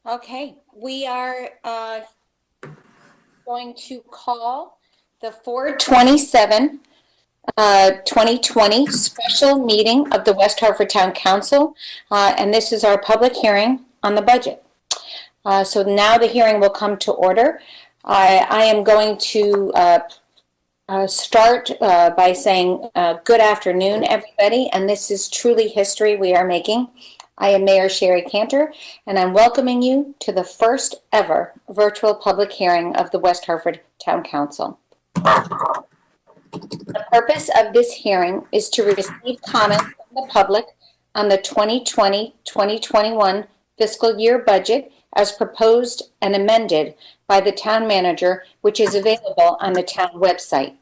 Okay, we are going to call the 4/27, 2020 special meeting of the West Hartford Town Council, and this is our public hearing on the budget. So now the hearing will come to order. I am going to start by saying good afternoon, everybody, and this is truly history we are making. I am Mayor Sherry Cantor, and I'm welcoming you to the first ever virtual public hearing of the West Hartford Town Council. The purpose of this hearing is to receive comments from the public on the 2020-2021 fiscal year budget as proposed and amended by the town manager, which is available on the town website.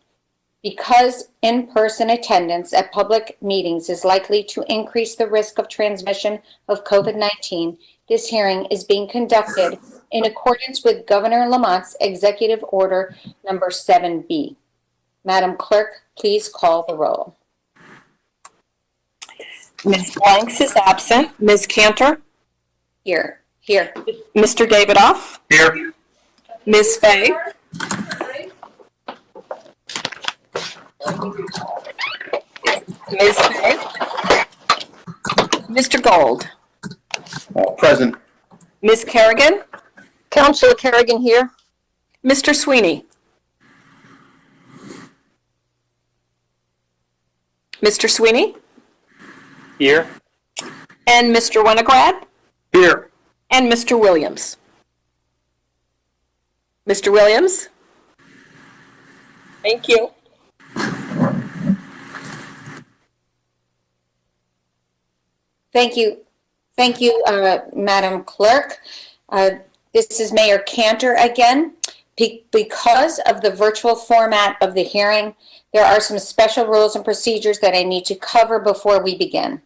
Because in-person attendance at public meetings is likely to increase the risk of transmission of COVID-19, this hearing is being conducted in accordance with Governor Lamont's Executive Order number 7B. Madam Clerk, please call the roll. Ms. Blanks is absent. Ms. Cantor? Here. Mr. Davidoff? Here. Ms. Fay? Ms. Fay? Mr. Gold? Present. Ms. Kerrigan? Councilor Kerrigan here. Mr. Sweeney? Mr. Sweeney? Here. And Mr. Winograd? Here. And Mr. Williams? Mr. Williams? Thank you. Thank you, Madam Clerk. This is Mayor Cantor again. Because of the virtual format of the hearing, there are some special rules and procedures that I need to cover before we begin.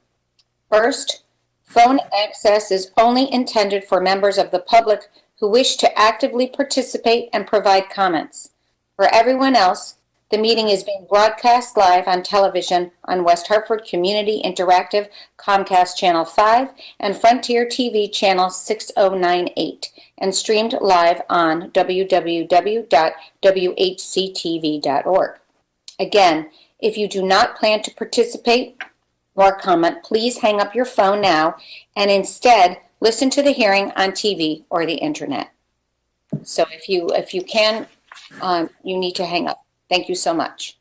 First, phone access is only intended for members of the public who wish to actively participate and provide comments. For everyone else, the meeting is being broadcast live on television on West Hartford Community Interactive Comcast Channel 5 and Frontier TV Channel 6098 and streamed live on www.whctv.org. Again, if you do not plan to participate or comment, please hang up your phone now and instead listen to the hearing on TV or the internet. So if you can, you need to hang up. Thank you so much.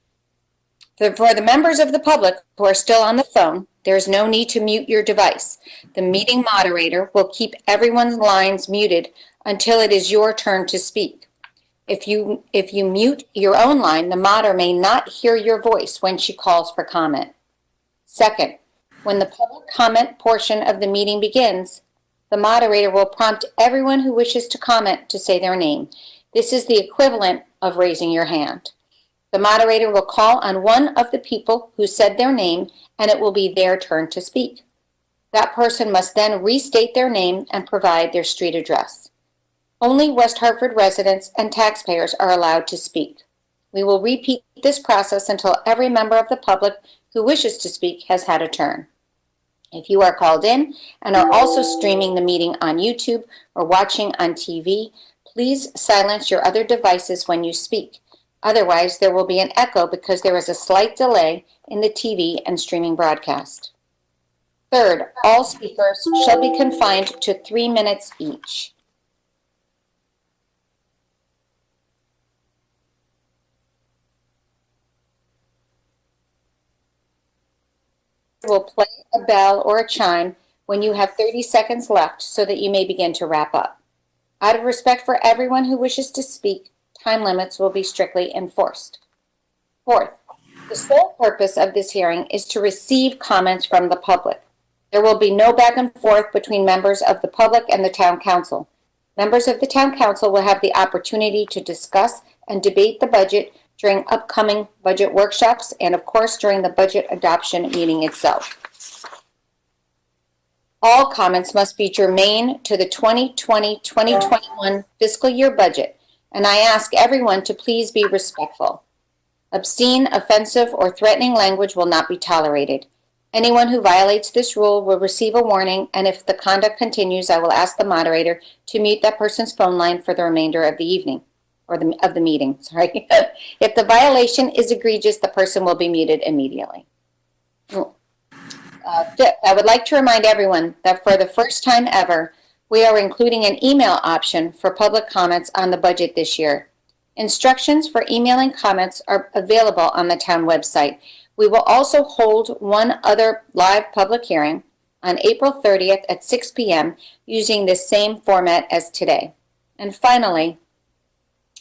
For the members of the public who are still on the phone, there is no need to mute your device. The meeting moderator will keep everyone's lines muted until it is your turn to speak. If you mute your own line, the moderator may not hear your voice when she calls for comment. Second, when the public comment portion of the meeting begins, the moderator will prompt everyone who wishes to comment to say their name. This is the equivalent of raising your hand. The moderator will call on one of the people who said their name, and it will be their turn to speak. That person must then restate their name and provide their street address. Only West Hartford residents and taxpayers are allowed to speak. We will repeat this process until every member of the public who wishes to speak has had a turn. If you are called in and are also streaming the meeting on YouTube or watching on TV, please silence your other devices when you speak. Otherwise, there will be an echo because there is a slight delay in the TV and streaming broadcast. Third, all speakers shall be confined to 3 minutes each. Will play a bell or a chime when you have 30 seconds left so that you may begin to wrap up. Out of respect for everyone who wishes to speak, time limits will be strictly enforced. Fourth, the sole purpose of this hearing is to receive comments from the public. There will be no back and forth between members of the public and the town council. Members of the town council will have the opportunity to discuss and debate the budget during upcoming budget workshops and, of course, during the budget adoption meeting itself. All comments must be germane to the 2020-2021 fiscal year budget, and I ask everyone to please be respectful. Obscene, offensive, or threatening language will not be tolerated. Anyone who violates this rule will receive a warning, and if the conduct continues, I will ask the moderator to mute that person's phone line for the remainder of the evening, or of the meeting, sorry. If the violation is egregious, the person will be muted immediately. Fifth, I would like to remind everyone that for the first time ever, we are including an email option for public comments on the budget this year. Instructions for emailing comments are available on the town website. We will also hold one other live public hearing on April 30th at 6 p.m. using the same format as today. And finally,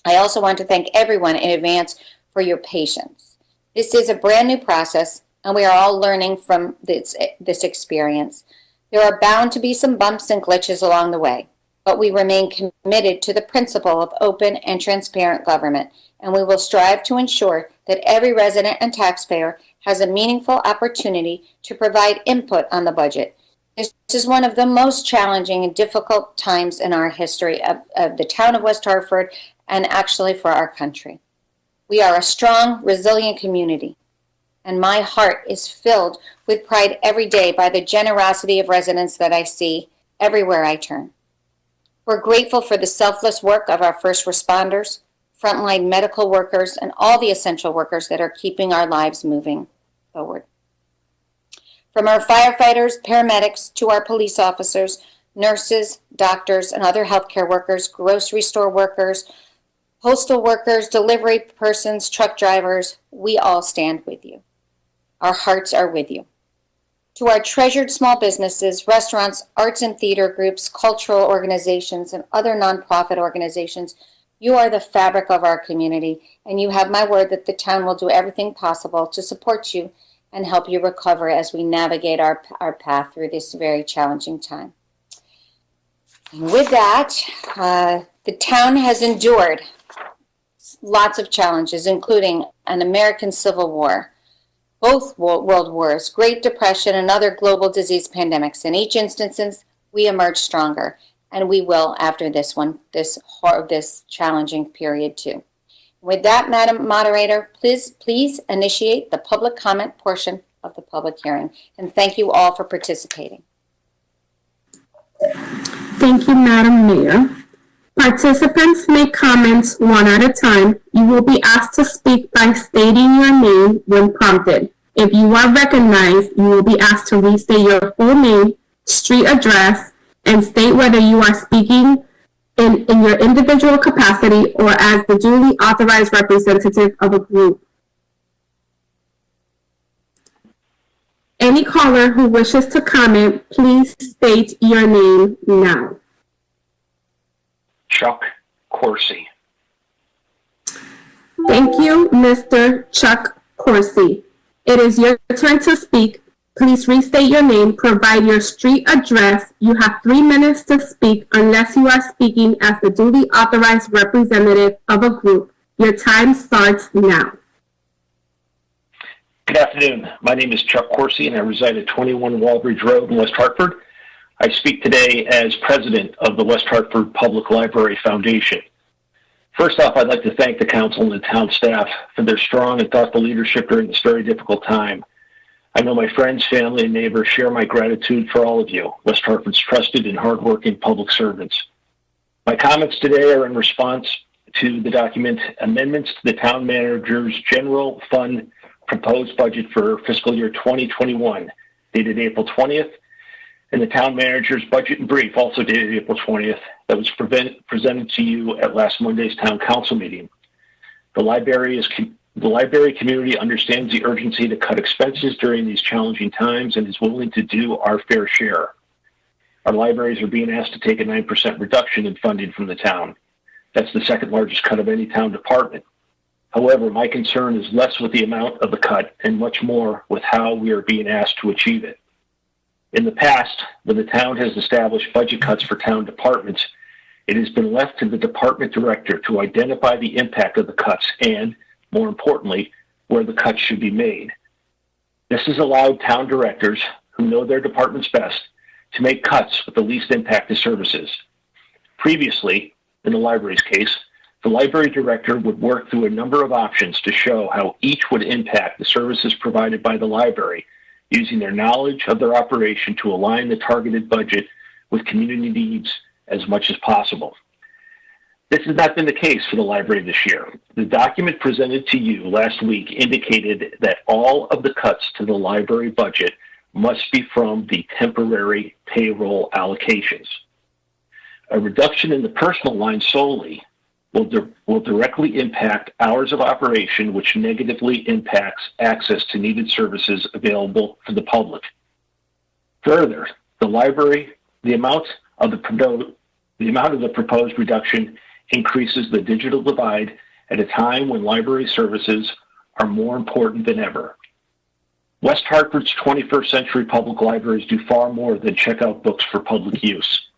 I also want to thank everyone in advance for your patience. This is a brand new process, and we are all learning from this experience. There are bound to be some bumps and glitches along the way, but we remain committed to the principle of open and transparent government, and we will strive to ensure that every resident and taxpayer has a meaningful opportunity to provide input on the budget. This is one of the most challenging and difficult times in our history of the town of West Hartford and actually for our country. We are a strong, resilient community, and my heart is filled with pride every day by the generosity of residents that I see everywhere I turn. We're grateful for the selfless work of our first responders, frontline medical workers, and all the essential workers that are keeping our lives moving forward. From our firefighters, paramedics, to our police officers, nurses, doctors, and other healthcare workers, grocery store workers, postal workers, delivery persons, truck drivers, we all stand with you. Our hearts are with you. To our treasured small businesses, restaurants, arts and theater groups, cultural organizations, and other nonprofit organizations, you are the fabric of our community, and you have my word that the town will do everything possible to support you and help you recover as we navigate our path through this very challenging time. And with that, the town has endured lots of challenges, including an American Civil War, both world wars, Great Depression, and other global disease pandemics. In each instance, we emerged stronger, and we will after this one, this challenging period too. With that, Madam Moderator, please initiate the public comment portion of the public hearing, and thank you all for participating. Thank you, Madam Mayor. Participants make comments one at a time. You will be asked to speak by stating your name when prompted. If you are recognized, you will be asked to restate your full name, street address, and state whether you are speaking in your individual capacity or as the duly authorized representative of a group. Any caller who wishes to comment, please state your name now. Chuck Corsi. Thank you, Mr. Chuck Corsi. It is your turn to speak. Please restate your name, provide your street address. You have 3 minutes to speak unless you are speaking as the duly authorized representative of a group. Your time starts now. Good afternoon. My name is Chuck Corsi, and I reside at 21 Walbridge Road in West Hartford. I speak today as president of the West Hartford Public Library Foundation. First off, I'd like to thank the council and the town staff for their strong and thoughtful leadership during this very difficult time. I know my friends, family, and neighbors share my gratitude for all of you, West Hartford's trusted and hardworking public servants. My comments today are in response to the document Amendments to the Town Manager's General Fund Proposed Budget for Fiscal Year 2021, dated April 20th, and the Town Manager's Budget in Brief, also dated April 20th, that was presented to you at last Monday's Town Council meeting. The library community understands the urgency to cut expenses during these challenging times and is willing to do our fair share. Our libraries are being asked to take a 9% reduction in funding from the town. That's the second largest cut of any town department. However, my concern is less with the amount of the cut and much more with how we are being asked to achieve it. In the past, when the town has established budget cuts for town departments, it has been left to the department director to identify the impact of the cuts and, more importantly, where the cuts should be made. This has allowed town directors, who know their departments best, to make cuts with the least impact to services. Previously, in the library's case, the library director would work through a number of options to show how each would impact the services provided by the library using their knowledge of their operation to align the targeted budget with community needs as much as possible. This has not been the case for the library this year. The document presented to you last week indicated that all of the cuts to the library budget must be from the temporary payroll allocations. A reduction in the personal line solely will directly impact hours of operation, which negatively impacts access to needed services available for the public. Further, the amount of the proposed reduction increases the digital divide at a time when library services are more important than ever. West Hartford's 21st century public libraries do far more than check out books for public use.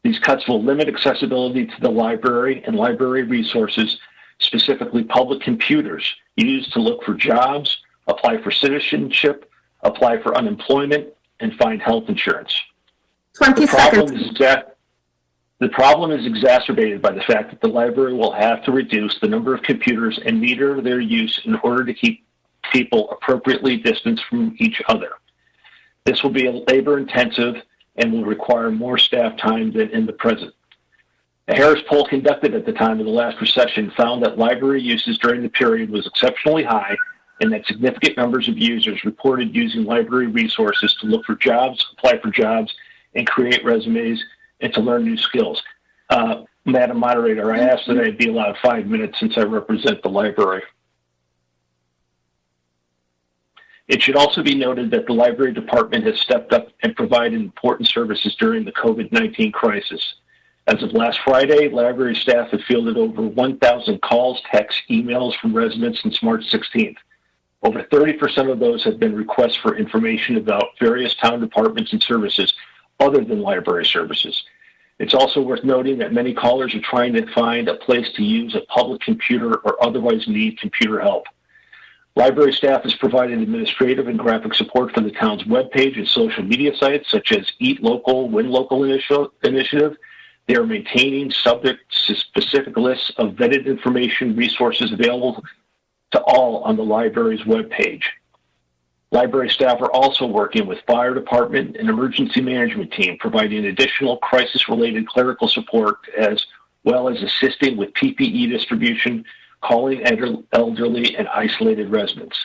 These cuts will limit accessibility to the library and library resources, specifically public computers used to look for jobs, apply for citizenship, apply for unemployment, and find health insurance. 20 seconds. The problem is exacerbated by the fact that the library will have to reduce the number of computers and meter their use in order to keep people appropriately distanced from each other. This will be labor-intensive and will require more staff time than in the present. A Harris poll conducted at the time of the last recession found that library uses during the period was exceptionally high and that significant numbers of users reported using library resources to look for jobs, apply for jobs, and create resumes, and to learn new skills. Madam Moderator, I asked that I be allowed 5 minutes since I represent the library. It should also be noted that the library department has stepped up and provided important services during the COVID-19 crisis. As of last Friday, library staff have fielded over 1,000 calls, texts, emails from residents since March 16th. Over 30% of those have been requests for information about various town departments and services other than library services. It's also worth noting that many callers are trying to find a place to use a public computer or otherwise need computer help. Library staff has provided administrative and graphic support for the town's webpage and social media sites, such as Eat Local, Win Local initiative. They are maintaining subject-specific lists of vetted information resources available to all on the library's webpage. Library staff are also working with fire department and emergency management team, providing additional crisis-related clerical support as well as assisting with PPE distribution, calling elderly and isolated residents.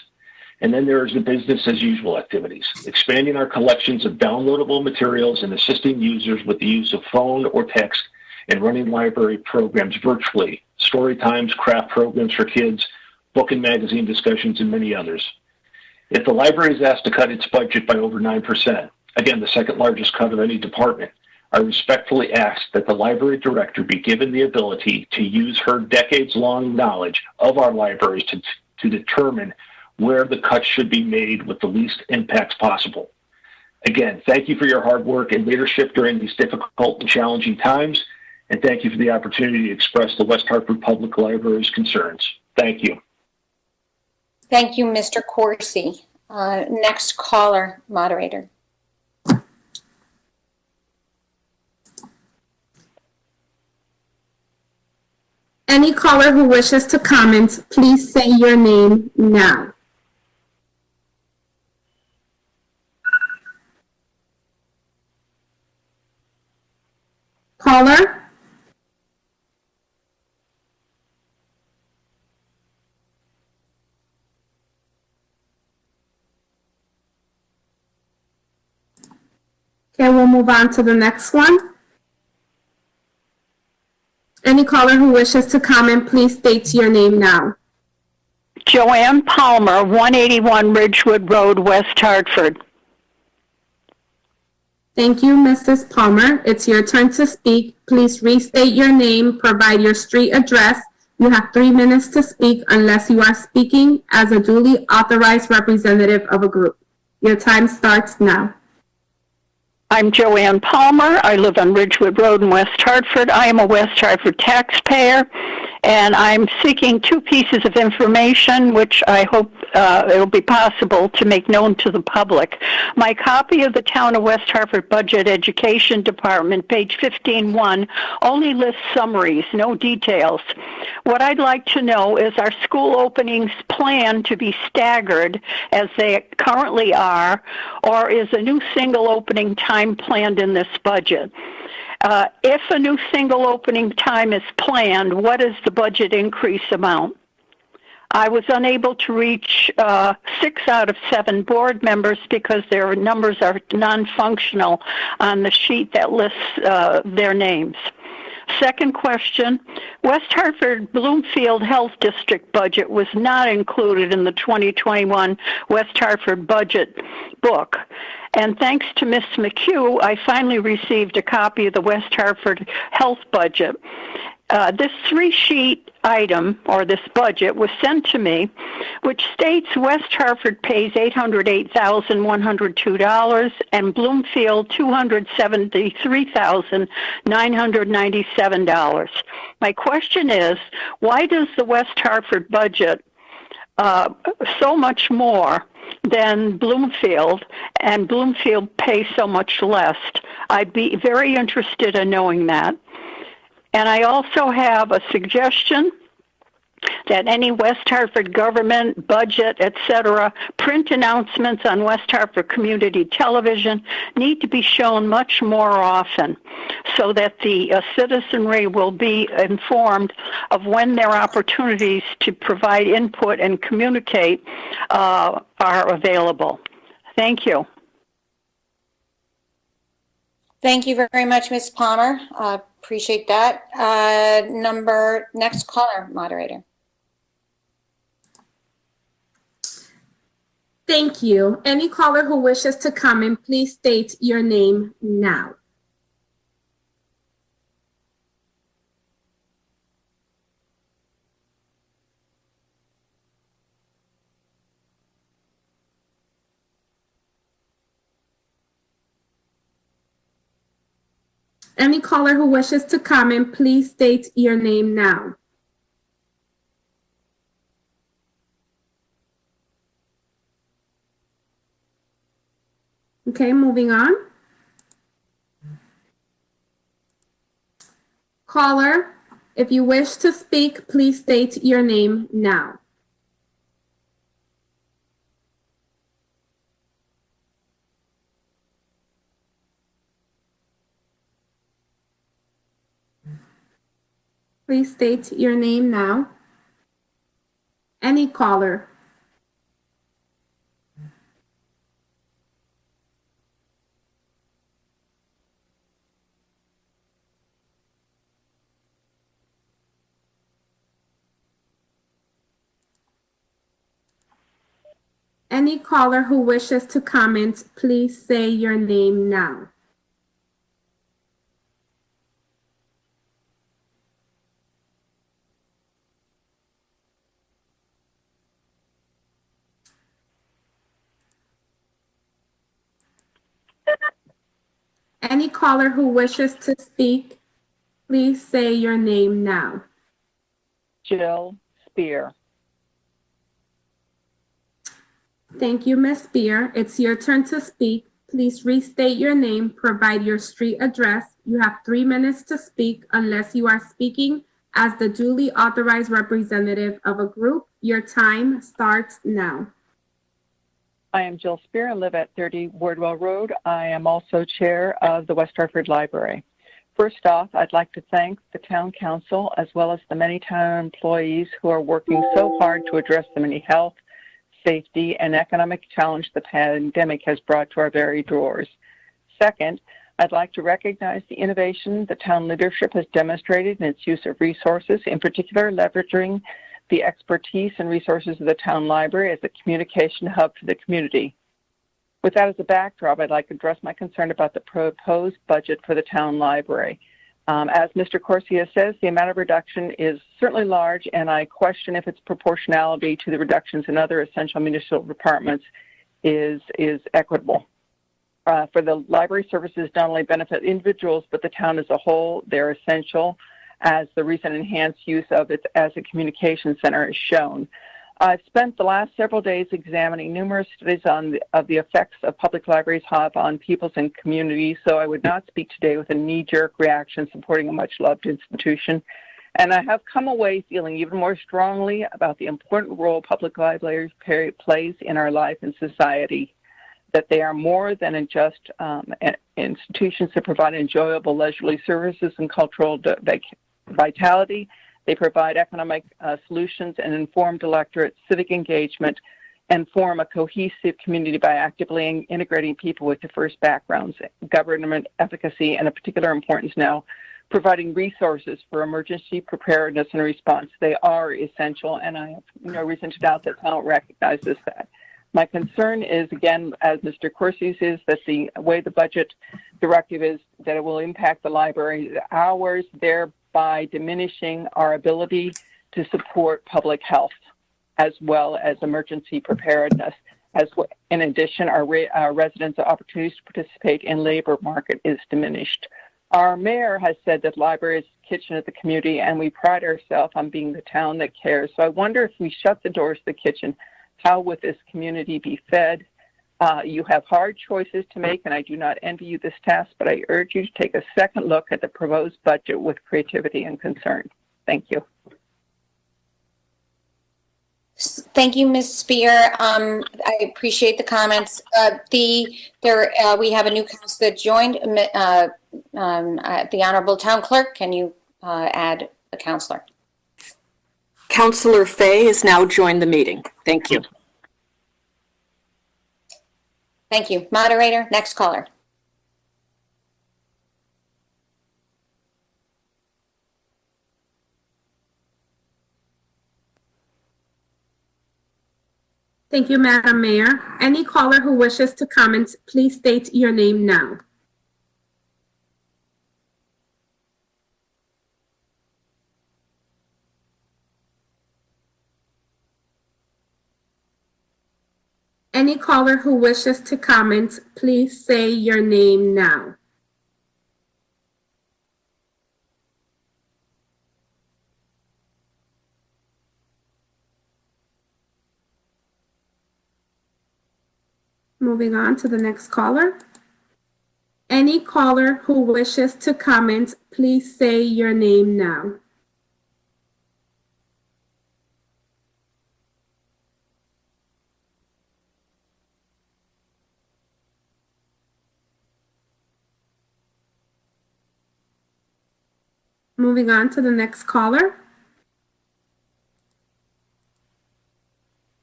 And then there is the business as usual activities, expanding our collections of downloadable materials and assisting users with the use of phone or text and running library programs virtually, story times, craft programs for kids, book and magazine discussions, and many others. If the library is asked to cut its budget by over 9%, again, the second largest cut of any department, I respectfully ask that the library director be given the ability to use her decades-long knowledge of our libraries to determine where the cuts should be made with the least impacts possible. Again, thank you for your hard work and leadership during these difficult and challenging times, and thank you for the opportunity to express the West Hartford Public Library's concerns. Thank you. Thank you, Mr. Corsi. Next caller, Moderator. Any caller who wishes to comment, please say your name now. Caller? Okay, we'll move on to the next one. Any caller who wishes to comment, please state your name now. Joanne Palmer, 181 Ridgewood Road, West Hartford. Thank you, Mrs. Palmer. It's your turn to speak. Please restate your name, provide your street address. You have 3 minutes to speak unless you are speaking as a duly authorized representative of a group. Your time starts now. I'm Joanne Palmer. I live on Ridgewood Road in West Hartford. I am a West Hartford taxpayer, and I'm seeking two pieces of information which I hope it will be possible to make known to the public. My copy of the Town of West Hartford Budget Education Department, page 15-1, only lists summaries, no details. What I'd like to know is, are school openings planned to be staggered as they currently are, or is a new single opening time planned in this budget? If a new single opening time is planned, what is the budget increase amount? I was unable to reach 6 out of 7 board members because their numbers are non-functional on the sheet that lists their names. Second question, West Hartford Bloomfield Health District budget was not included in the 2021 West Hartford budget book. And thanks to Ms. McHugh, I finally received a copy of the West Hartford Health budget. This 3-sheet item, or this budget, was sent to me, which states West Hartford pays $808,102 and Bloomfield $273,997. My question is, why does the West Hartford budget so much more than Bloomfield, and Bloomfield pays so much less? I'd be very interested in knowing that. And I also have a suggestion that any West Hartford government, budget, etc., print announcements on West Hartford Community Television need to be shown much more often so that the citizenry will be informed of when their opportunities to provide input and communicate are available. Thank you. Thank you very much, Ms. Palmer. Appreciate that. Next caller, moderator. Thank you. Any caller who wishes to comment, please state your name now. Any caller who wishes to comment, please state your name now. Okay, moving on. Caller, if you wish to speak, please state your name now. Please state your name now. Any caller. Any caller who wishes to comment, please say your name now. Any caller who wishes to speak, please say your name now. Jill Spear. Thank you, Ms. Spear. It's your turn to speak. Please restate your name, provide your street address. You have 3 minutes to speak unless you are speaking as the duly authorized representative of a group. Your time starts now. I am Jill Spear. I live at 30 Wardwell Road. I am also chair of the West Hartford Library. First off, I'd like to thank the town council as well as the many town employees who are working so hard to address the many health, safety, and economic challenge the pandemic has brought to our very doors. Second, I'd like to recognize the innovation the town leadership has demonstrated in its use of resources, in particular leveraging the expertise and resources of the town library as a communication hub for the community. With that as a backdrop, I'd like to address my concern about the proposed budget for the town library. As Mr. Corsia says, the amount of reduction is certainly large, and I question if its proportionality to the reductions in other essential municipal departments is equitable. For the library services not only benefit individuals, but the town as a whole. They're essential. as the recent enhanced use of it as a communication center is shown. I've spent the last several days examining numerous studies of the effects of public libraries have on peoples and communities, so I would not speak today with a knee-jerk reaction supporting a much-loved institution. And I have come away feeling even more strongly about the important role public libraries plays in our life and society, that they are more than just institutions that provide enjoyable leisurely services and cultural vitality. They provide economic solutions and informed electorate civic engagement and form a cohesive community by actively integrating people with diverse backgrounds, government efficacy, and a particular importance now, providing resources for emergency preparedness and response. They are essential, and I have no reason to doubt that town recognizes that. My concern is, again, as Mr. Corsi's, is that the way the budget directive is, that it will impact the library's hours, thereby diminishing our ability to support public health as well as emergency preparedness. In addition, our residents' opportunities to participate in labor market is diminished. Our mayor has said that library is the kitchen of the community, and we pride ourselves on being the town that cares. So I wonder, if we shut the doors to the kitchen, how would this community be fed? You have hard choices to make, and I do not envy you this task, but I urge you to take a second look at the proposed budget with creativity and concern. Thank you. Thank you, Ms. Spear. I appreciate the comments. We have a new councilor that joined, the Honorable Town Clerk. Can you add a councilor? Councilor Fay has now joined the meeting. Thank you. Thank you. Moderator, next caller. Thank you, Madam Mayor. Any caller who wishes to comment, please state your name now. Any caller who wishes to comment, please say your name now. Moving on to the next caller. Any caller who wishes to comment, please say your name now. Moving on to the next caller.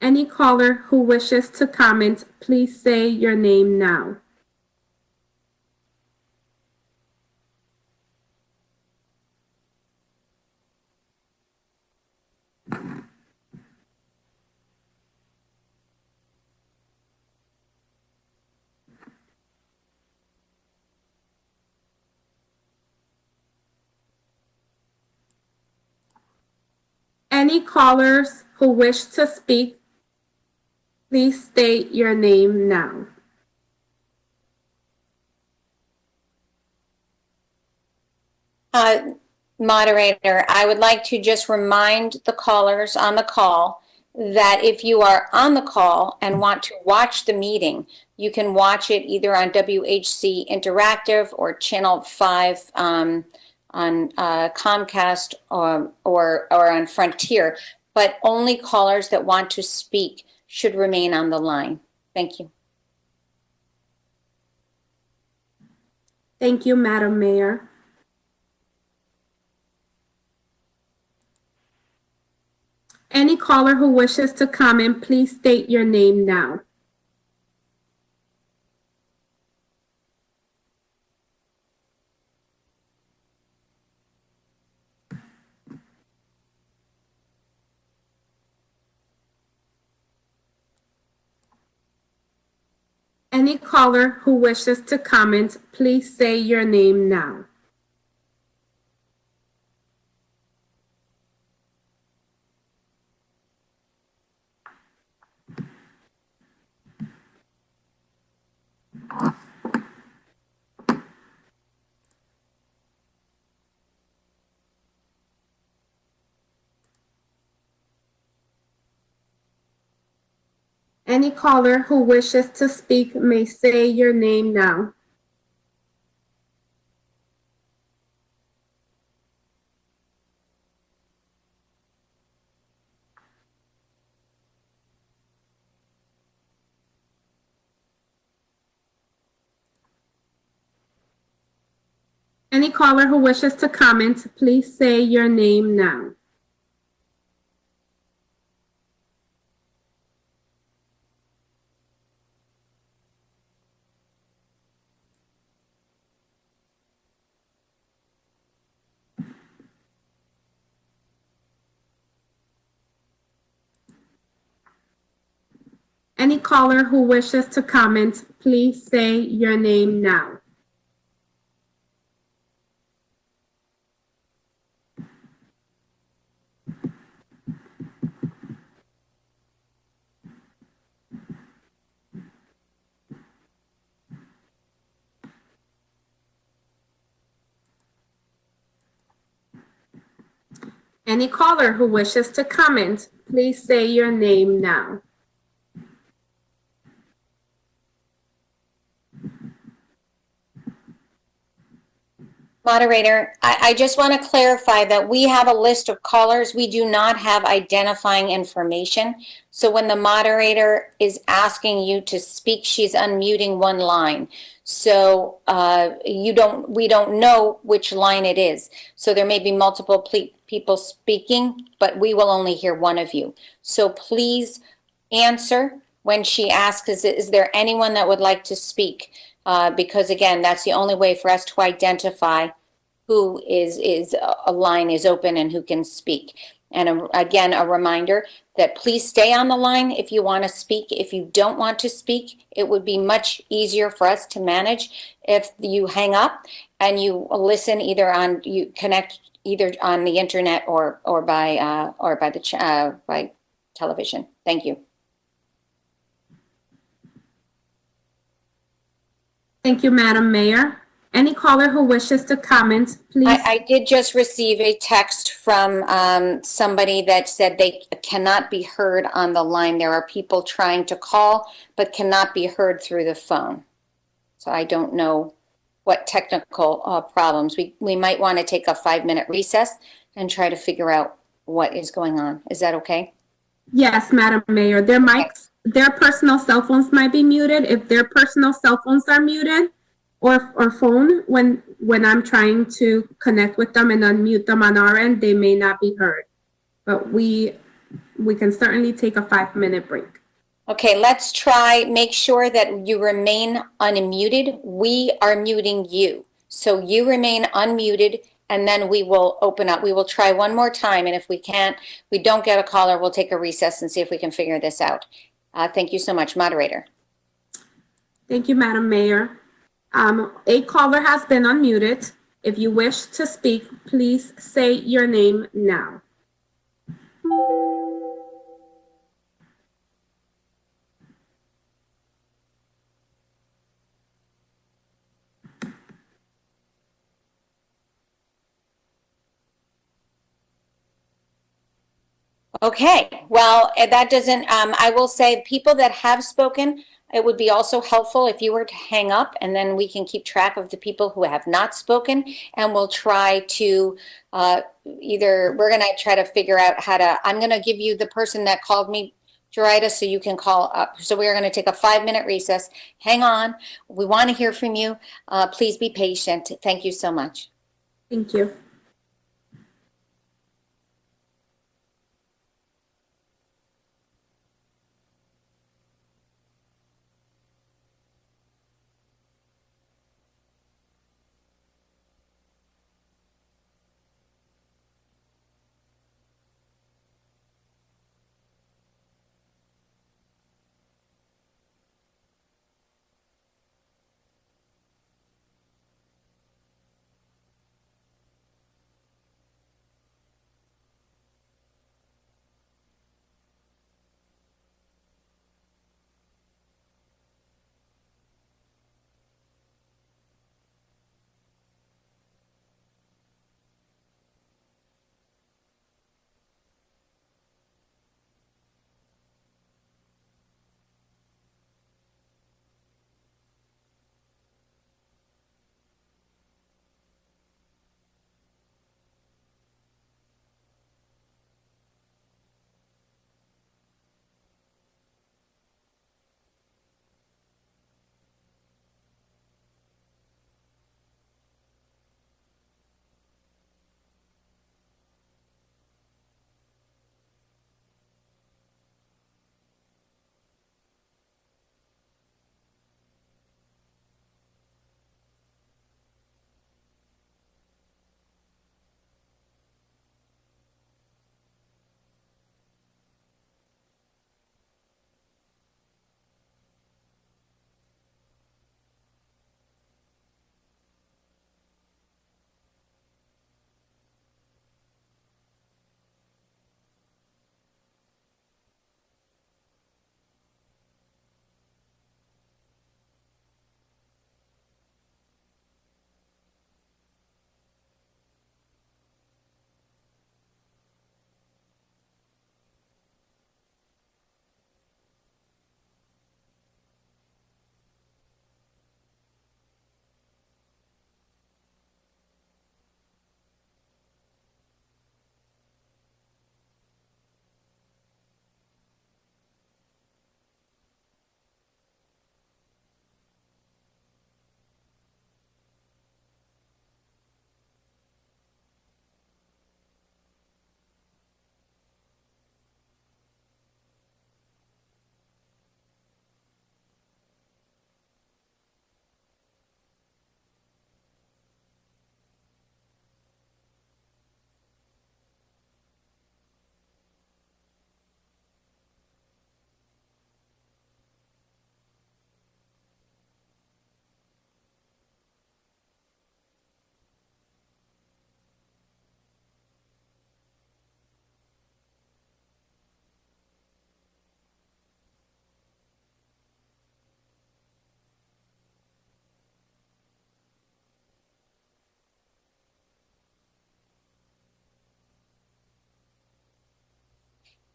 Any caller who wishes to comment, please say your name now. Any callers who wish to speak, please state your name now. Moderator, I would like to just remind the callers on the call that if you are on the call and want to watch the meeting, you can watch it either on WHC Interactive or Channel 5 on Comcast or on Frontier, but only callers that want to speak should remain on the line. Thank you. Thank you, Madam Mayor. Any caller who wishes to comment, please state your name now. Any caller who wishes to comment, please say your name now. Any caller who wishes to speak may say your name now. Any caller who wishes to comment, please say your name now. Any caller who wishes to comment, please say your name now. Any caller who wishes to comment, please say your name now. Moderator, I just want to clarify that we have a list of callers. We do not have identifying information. So when the moderator is asking you to speak, she's unmuting one line. So we don't know which line it is. So there may be multiple people speaking, but we will only hear one of you. So please answer when she asks, is there anyone that would like to speak? Because again, that's the only way for us to identify who is a line is open and who can speak. And again, a reminder that please stay on the line if you want to speak. If you don't want to speak, it would be much easier for us to manage if you hang up and you listen you connect either on the internet or by television. Thank you. Thank you, Madam Mayor. Any caller who wishes to comment, please. I did just receive a text from somebody that said they cannot be heard on the line. There are people trying to call but cannot be heard through the phone. So I don't know what technical problems. We might want to take a 5-minute recess and try to figure out what is going on. Is that okay? Yes, Madam Mayor. Their personal cell phones might be muted. If their personal cell phones are muted, or phone, when I'm trying to connect with them and unmute them on our end, they may not be heard. But we can certainly take a 5-minute break. Okay, let's try, make sure that you remain unmuted. We are muting you. So you remain unmuted, and then we will open up. We will try one more time, and if we don't get a caller, we'll take a recess and see if we can figure this out. Thank you so much, Moderator. Thank you, Madam Mayor. A caller has been unmuted. If you wish to speak, please say your name now. Okay, well, that doesn't, I will say people that have spoken, it would be also helpful if you were to hang up, and then we can keep track of the people who have not spoken, and we'll try to we're going to try to figure out I'm going to give you the person that called me, Jorida, so you can call up. So we are going to take a 5-minute recess. Hang on. We want to hear from you. Please be patient. Thank you so much. Thank you.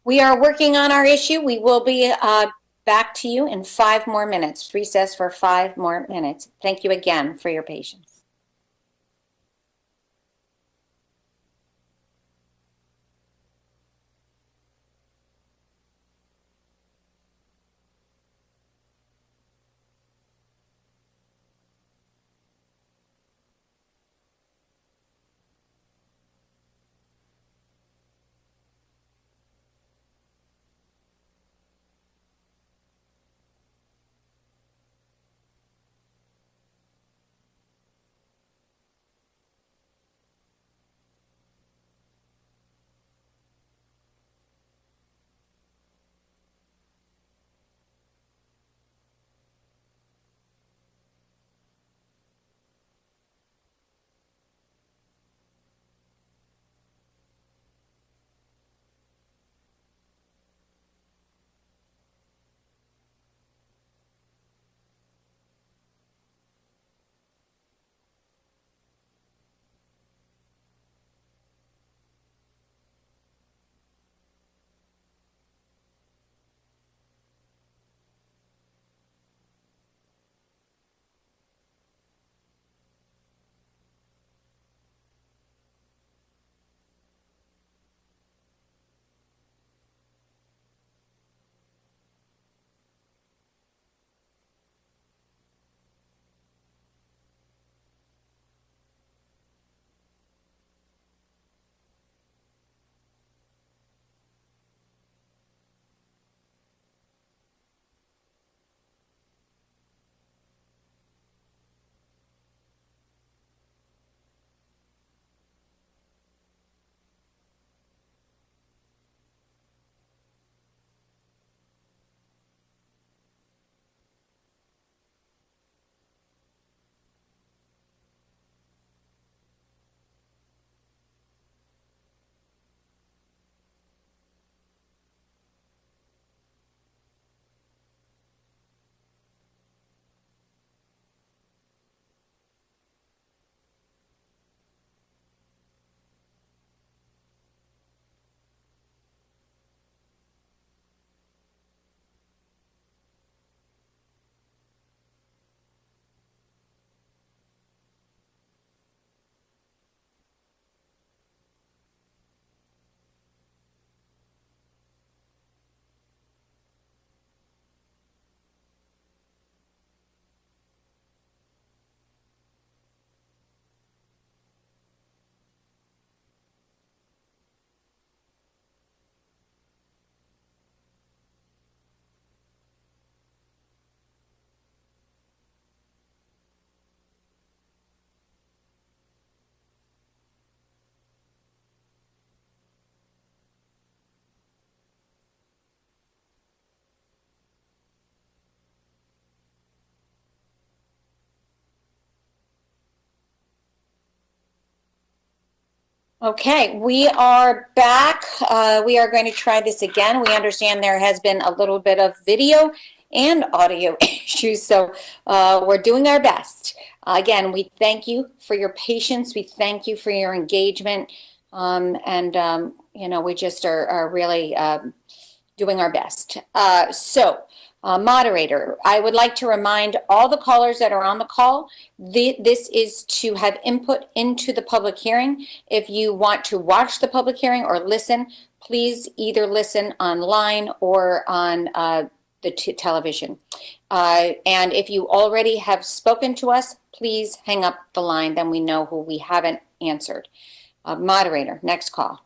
We are working on our issue. We will be back to you in 5 more minutes. Recess for 5 more minutes. Thank you again for your patience. Okay, we are back. We are going to try this again. We understand there has been a little bit of video and audio issues, so we're doing our best. Again, we thank you for your patience. We thank you for your engagement. You know, we just are really doing our best. Moderator, I would like to remind all the callers that are on the call, this is to have input into the public hearing. If you want to watch the public hearing or listen, please either listen online or on the television. And if you already have spoken to us, please hang up the line, then we know who we haven't answered. Moderator, next call.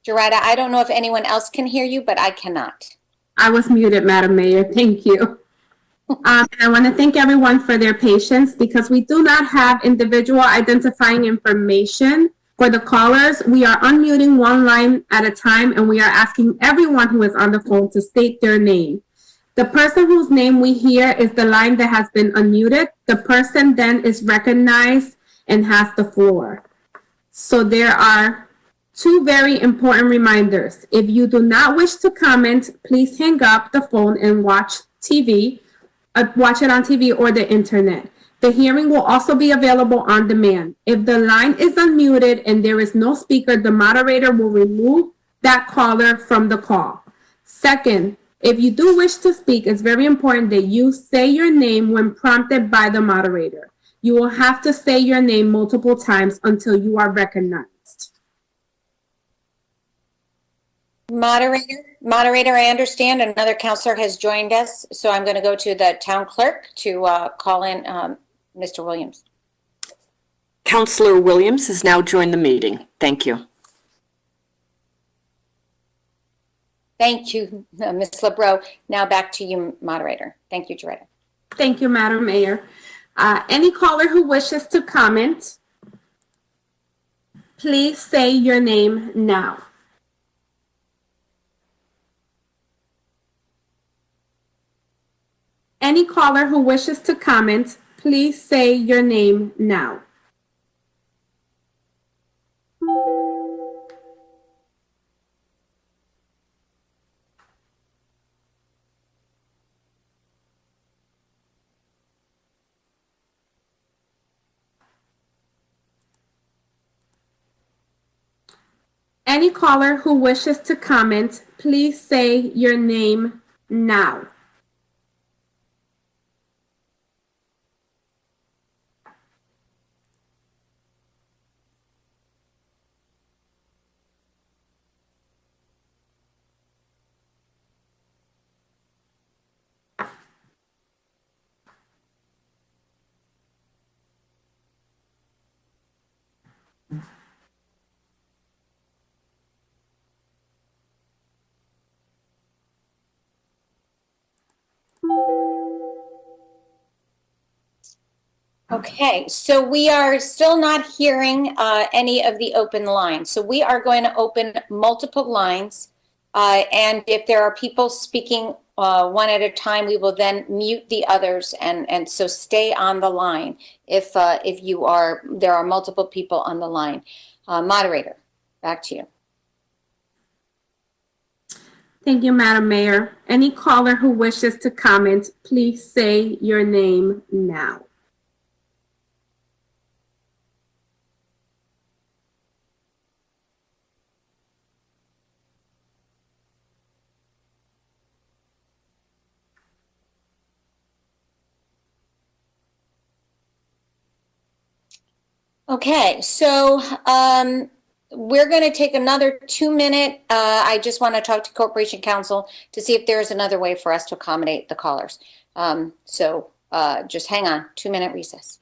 Gerada, I don't know if anyone else can hear you, but I cannot. I was muted, Madam Mayor. Thank you. I want to thank everyone for their patience because we do not have individual identifying information for the callers. We are unmuting one line at a time, and we are asking everyone who is on the phone to state their name. The person whose name we hear is the line that has been unmuted. The person then is recognized and has the floor. So there are 2 very important reminders. If you do not wish to comment, please hang up the phone and watch TV, watch it on TV or the internet. The hearing will also be available on demand. If the line is unmuted and there is no speaker, the moderator will remove that caller from the call. Second, if you do wish to speak, it's very important that you say your name when prompted by the moderator. You will have to say your name multiple times until you are recognized. Moderator, I understand another counselor has joined us, so I'm going to go to the town clerk to call in Mr. Williams. Counselor Williams has now joined the meeting. Thank you. Thank you, Ms. LeBreau. Now back to you, moderator. Thank you, Joretta. Thank you, Madam Mayor. Any caller who wishes to comment, please say your name now. Any caller who wishes to comment, please say your name now. Any caller who wishes to comment, please say your name now. Okay, so we are still not hearing any of the open lines. So we are going to open multiple lines. And if there are people speaking one at a time, we will then mute the others. And so stay on the line if there are multiple people on the line. Moderator, back to you. Thank you, Madam Mayor. Any caller who wishes to comment, please say your name now. Okay, so we're going to take another 2-minute. I just want to talk to Corporation Counsel to see if there is another way for us to accommodate the callers. So just hang on, 2-minute recess.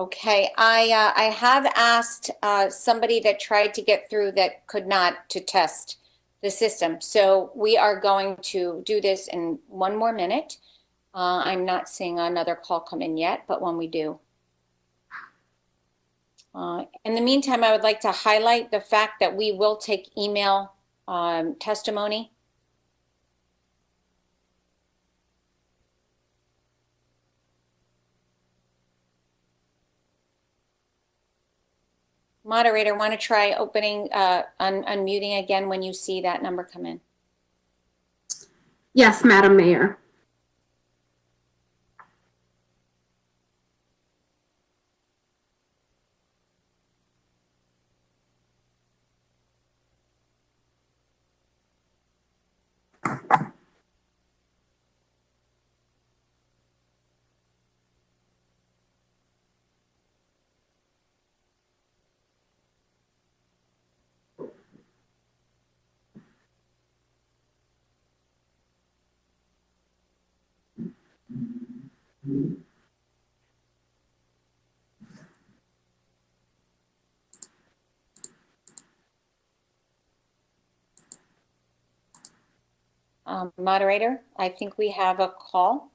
Okay, I have asked somebody that tried to get through that could not to test the system. So we are going to do this in one more minute. I'm not seeing another call come in yet, but when we do. In the meantime, I would like to highlight the fact that we will take email testimony. Moderator, want to try opening, unmuting again when you see that number come in? Yes, Madam Mayor. Moderator, I think we have a call.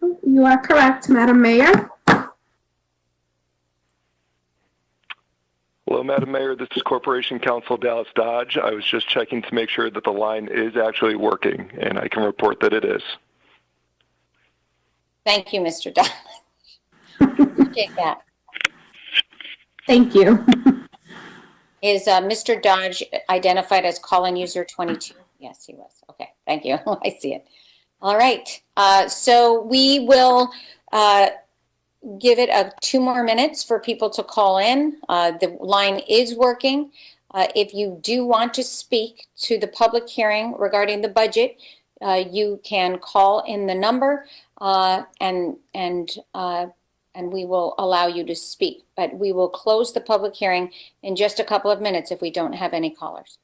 You are correct, Madam Mayor. Hello, Madam Mayor. This is Corporation Counsel Dallas Dodge. I was just checking to make sure that the line is actually working, and I can report that it is. Thank you, Mr. Dodge. Appreciate that. Thank you. Is Mr. Dodge identified as call-in user 22? Yes, he was. Okay, thank you. I see it. All right. So we will give it 2 more minutes for people to call in. The line is working. If you do want to speak to the public hearing regarding the budget, you can call in the number and we will allow you to speak. But we will close the public hearing in just a couple of minutes if we don't have any callers.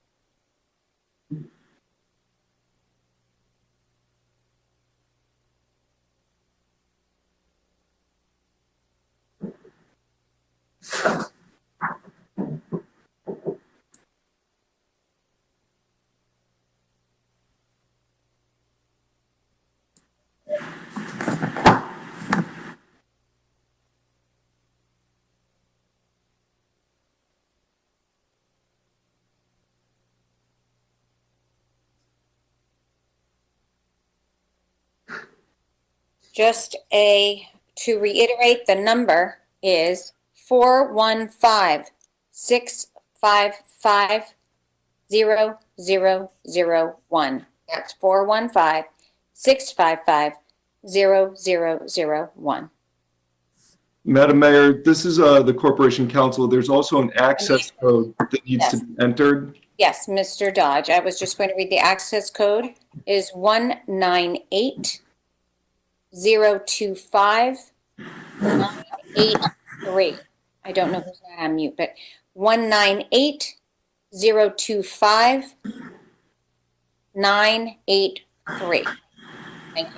Just to reiterate, the number is 415-655-0001. That's 415-655-0001. Madam Mayor, this is the Corporation Counsel. There's also an access code that needs to be entered. Yes, Mr. Dodge. I was just going to read the access code is 198-025-983. I don't know who's not on mute, but 198-025-983. Thank you.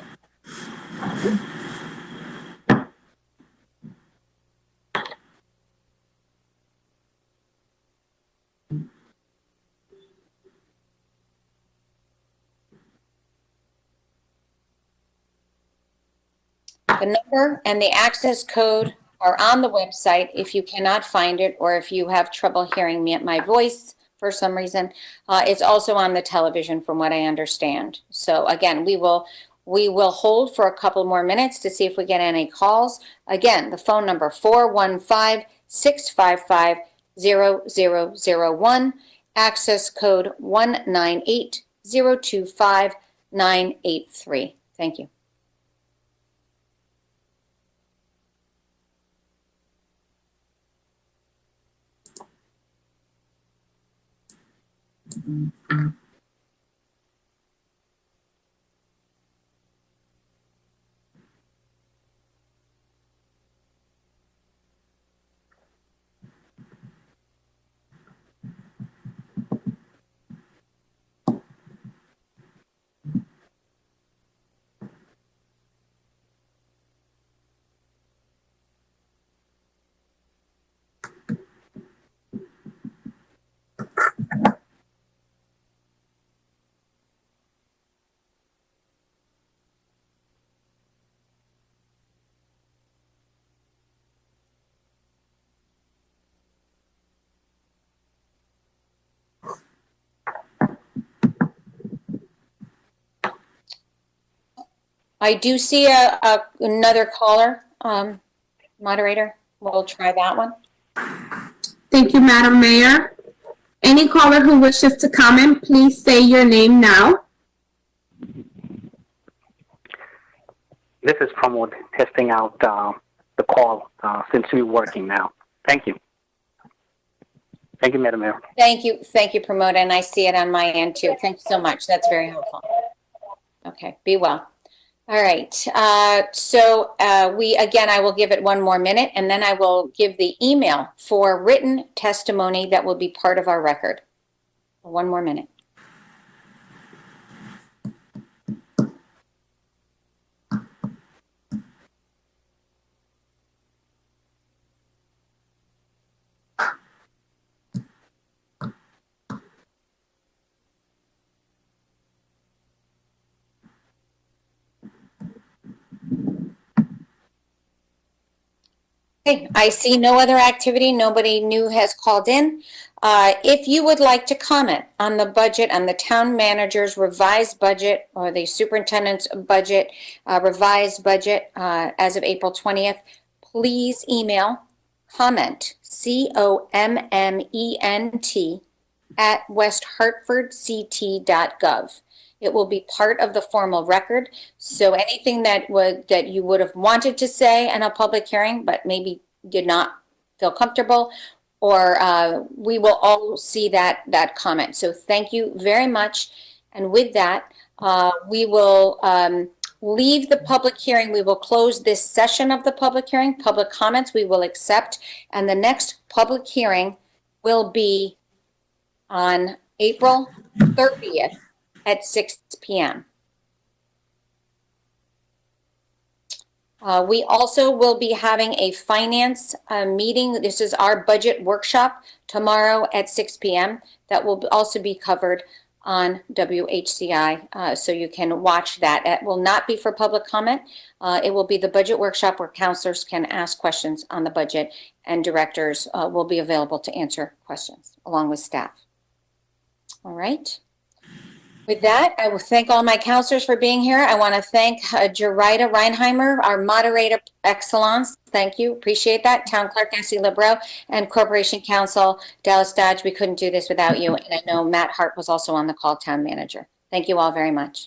The number and the access code are on the website if you cannot find it or if you have trouble hearing me at my voice for some reason. It's also on the television from what I understand. So again, we will hold for a couple more minutes to see if we get any calls. Again, the phone number 415-655-0001, access code 198-025-983. Thank you. I do see another caller, moderator. We'll try that one. Thank you, Madam Mayor. Any caller who wishes to comment, please say your name now. This is Pramod testing out the call. Seems to be working now. Thank you. Thank you, Madam Mayor. Thank you, Pramod, and I see it on my end too. Thank you so much. That's very helpful. Okay, be well. All right. So I will give it one more minute, and then I will give the email for written testimony that will be part of our record. One more minute. Okay, I see no other activity. Nobody new has called in. If you would like to comment on the budget, on the town manager's revised budget or the superintendent's budget, revised budget as of April 20th, please email comment, COMMENT, at westhartfordct.gov. It will be part of the formal record. So anything that you would have wanted to say in a public hearing, but maybe did not feel comfortable, or we will all see that comment. So thank you very much. And with that, we will leave the public hearing. We will close this session of the public hearing. Public comments we will accept. And the next public hearing will be on April 30th. At 6 p.m. We also will be having a finance meeting. This is our budget workshop tomorrow at 6 p.m. That will also be covered on WHCI, so you can watch that. It will not be for public comment. It will be the budget workshop where counselors can ask questions on the budget, and directors will be available to answer questions along with staff. All right. With that, I will thank all my counselors for being here. I want to thank Jerida Reinheimer, our moderator excellence. Thank you. Appreciate that. Town Clerk Nancy Lebrow and Corporation Counsel Dallas Dodge. We couldn't do this without you. And I know Matt Hart was also on the call, Town Manager. Thank you all very much.